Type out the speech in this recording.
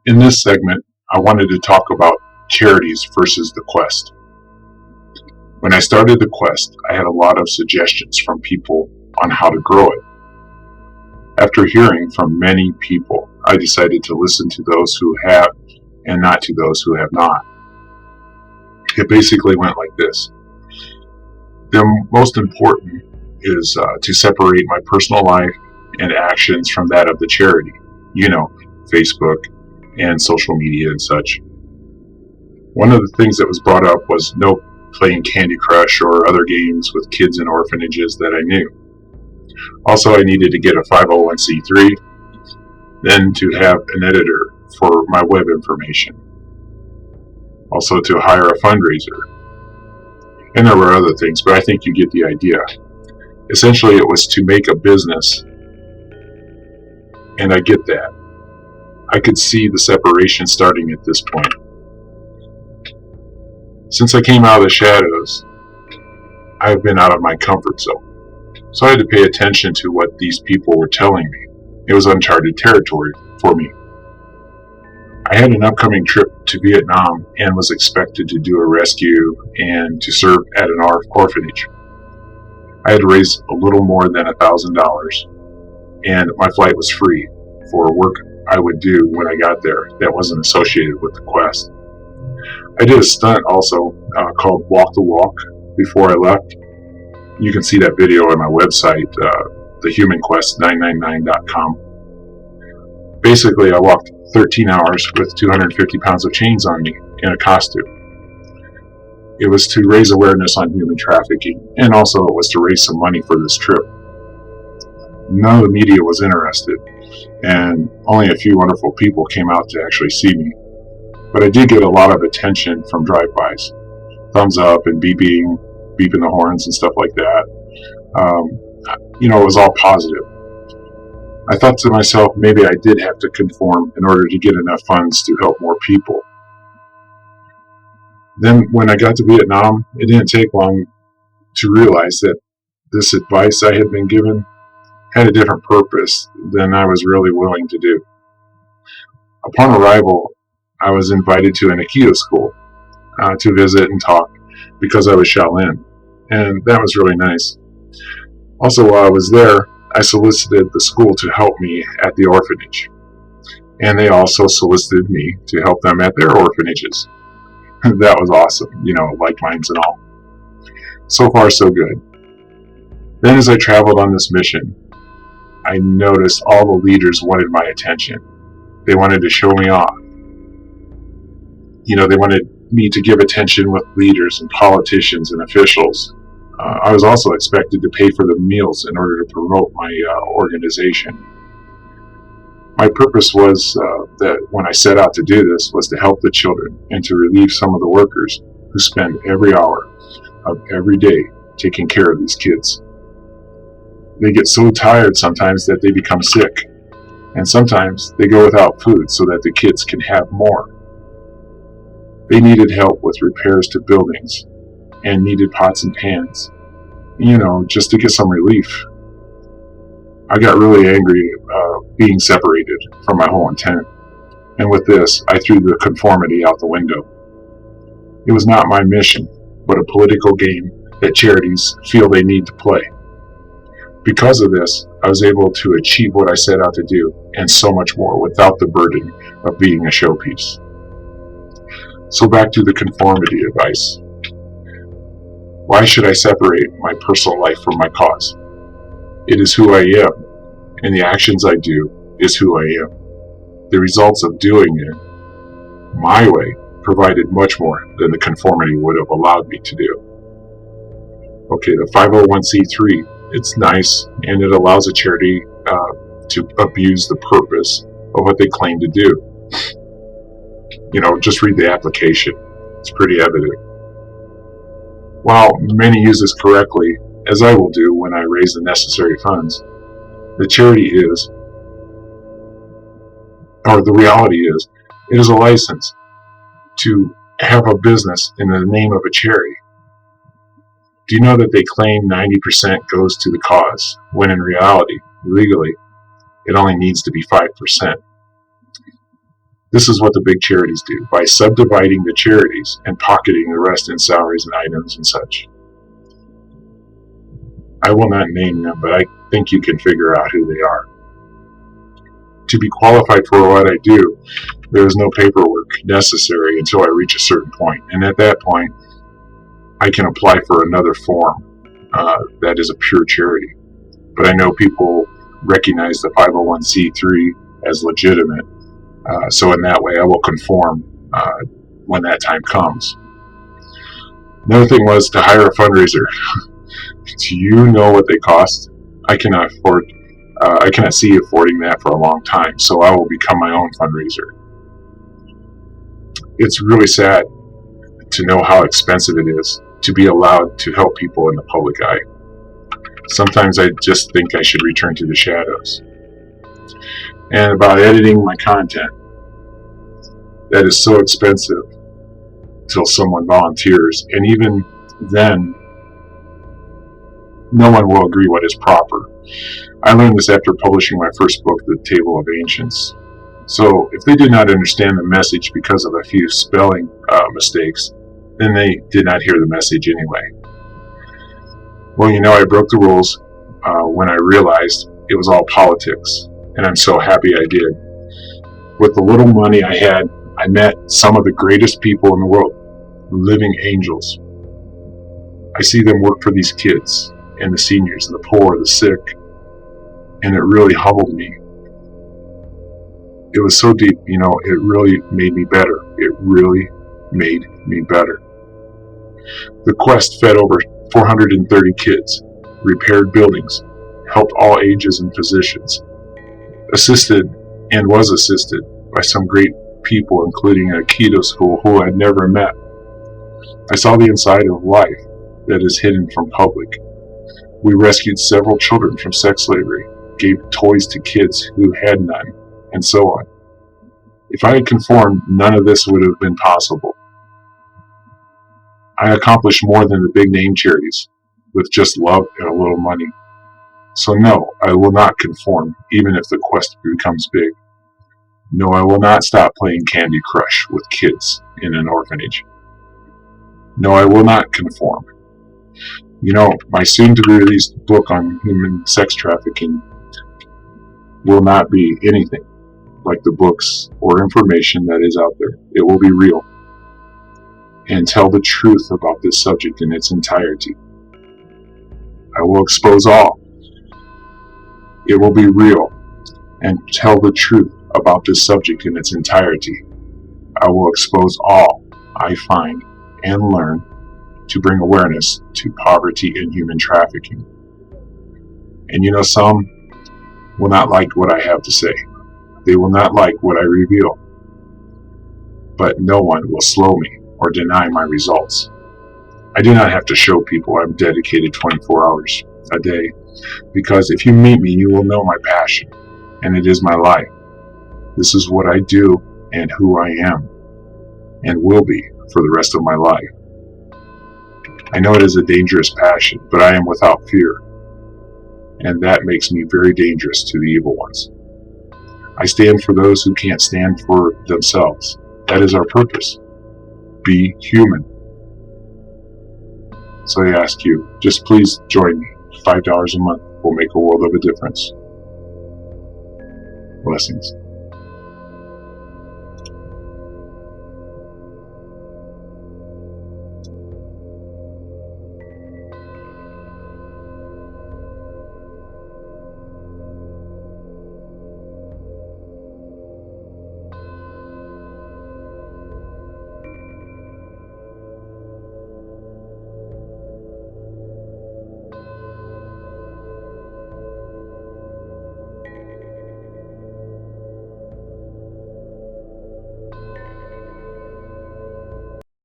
In this segment, I wanted to talk about charities versus the Quest. When I started the Quest, I had a lot of suggestions from people on how to grow it. After hearing from many people, I decided to listen to those who have and not to those who have not. It basically went like this. The most important is to separate my personal life and actions from that of the charity. Facebook and social media and such. One of the things that was brought up was no playing Candy Crush or other games with kids in orphanages that I knew. Also, I needed to get a 501c3, then to have an editor for my web information. Also to hire a fundraiser. And there were other things, but I think you get the idea. Essentially, it was to make a business, and I get that. I could see the separation starting at this point. Since I came out of the shadows, I've been out of my comfort zone. So I had to pay attention to what these people were telling me. It was uncharted territory for me. I had an upcoming trip to Vietnam and was expected to do a rescue and to serve at an orphanage. I had to raise a little more than $1,000, and my flight was free for work I would do when I got there that wasn't associated with the Quest. I did a stunt also called Walk the Walk before I left. You can see that video on my website, thehumanquest999.com. Basically, I walked 13 hours with 250 pounds of chains on me in a costume. It was to raise awareness on human trafficking, and also it was to raise some money for this trip. None of the media was interested, and only a few wonderful people came out to actually see me. But I did get a lot of attention from drive-bys, thumbs up and beeping the horns and stuff like that. It was all positive. I thought to myself, maybe I did have to conform in order to get enough funds to help more people. Then when I got to Vietnam, it didn't take long to realize that this advice I had been given had a different purpose than I was really willing to do. Upon arrival, I was invited to an Aikido school to visit and talk because I was Shaolin, and that was really nice. Also, while I was there, I solicited the school to help me at the orphanage, and they also solicited me to help them at their orphanages. That was awesome, like minds and all. So far, so good. Then as I traveled on this mission, I noticed all the leaders wanted my attention. They wanted to show me off. They wanted me to give attention with leaders and politicians and officials. I was also expected to pay for the meals in order to promote my organization. My purpose was that when I set out to do this was to help the children and to relieve some of the workers who spend every hour of every day taking care of these kids. They get so tired sometimes that they become sick, and sometimes they go without food so that the kids can have more. They needed help with repairs to buildings and needed pots and pans, just to get some relief. I got really angry being separated from my whole intent, and with this, I threw the conformity out the window. It was not my mission, but a political game that charities feel they need to play. Because of this, I was able to achieve what I set out to do, and so much more without the burden of being a showpiece. So back to the conformity advice. Why should I separate my personal life from my cause? It is who I am, and the actions I do is who I am. The results of doing it my way provided much more than the conformity would have allowed me to do. Okay, the 501c3, it's nice, and it allows a charity to abuse the purpose of what they claim to do. Just read the application. It's pretty evident. While many use this correctly, as I will do when I raise the necessary funds, the reality is, it is a license to have a business in the name of a charity. Do you know that they claim 90% goes to the cause, when in reality, legally, it only needs to be 5%? This is what the big charities do, by subdividing the charities and pocketing the rest in salaries and items and such. I will not name them, but I think you can figure out who they are. To be qualified for what I do, there is no paperwork necessary until I reach a certain point, and at that point, I can apply for another form that is a pure charity. But I know people recognize the 501c3 as legitimate, so in that way I will conform when that time comes. Another thing was to hire a fundraiser. Do you know what they cost? I cannot see affording that for a long time, so I will become my own fundraiser. It's really sad to know how expensive it is to be allowed to help people in the public eye. Sometimes I just think I should return to the shadows. And about editing my content, that is so expensive till someone volunteers, and even then, no one will agree what is proper. I learned this after publishing my first book, The Table of Ancients. So if they did not understand the message because of a few spelling mistakes, then they did not hear the message anyway. Well, I broke the rules when I realized it was all politics, and I'm so happy I did. With the little money I had, I met some of the greatest people in the world, living angels. I see them work for these kids, and the seniors, the poor, the sick, and it really humbled me. It was so deep, it really made me better. It really made me better. The Quest fed over 430 kids, repaired buildings, helped all ages and positions, assisted and was assisted by some great people, including a Keto school who I'd never met. I saw the inside of life that is hidden from public. We rescued several children from sex slavery, gave toys to kids who had none, and so on. If I had conformed, none of this would have been possible. I accomplished more than the big name charities with just love and a little money. So no, I will not conform, even if the Quest becomes big. No, I will not stop playing Candy Crush with kids in an orphanage. No, I will not conform. My soon-to-be-released book on human sex trafficking will not be anything like the books or information that is out there. It will be real and tell the truth about this subject in its entirety. I will expose all. It will be real and tell the truth about this subject in its entirety. I will expose all I find and learn to bring awareness to poverty and human trafficking. And some will not like what I have to say. They will not like what I reveal. But no one will slow me or deny my results. I do not have to show people I'm dedicated 24 hours a day, because if you meet me, you will know my passion, and it is my life. This is what I do and who I am, and will be for the rest of my life. I know it is a dangerous passion, but I am without fear, and that makes me very dangerous to the evil ones. I stand for those who can't stand for themselves. That is our purpose. Be human. So I ask you, just please join me. $5 a month will make a world of a difference. Blessings.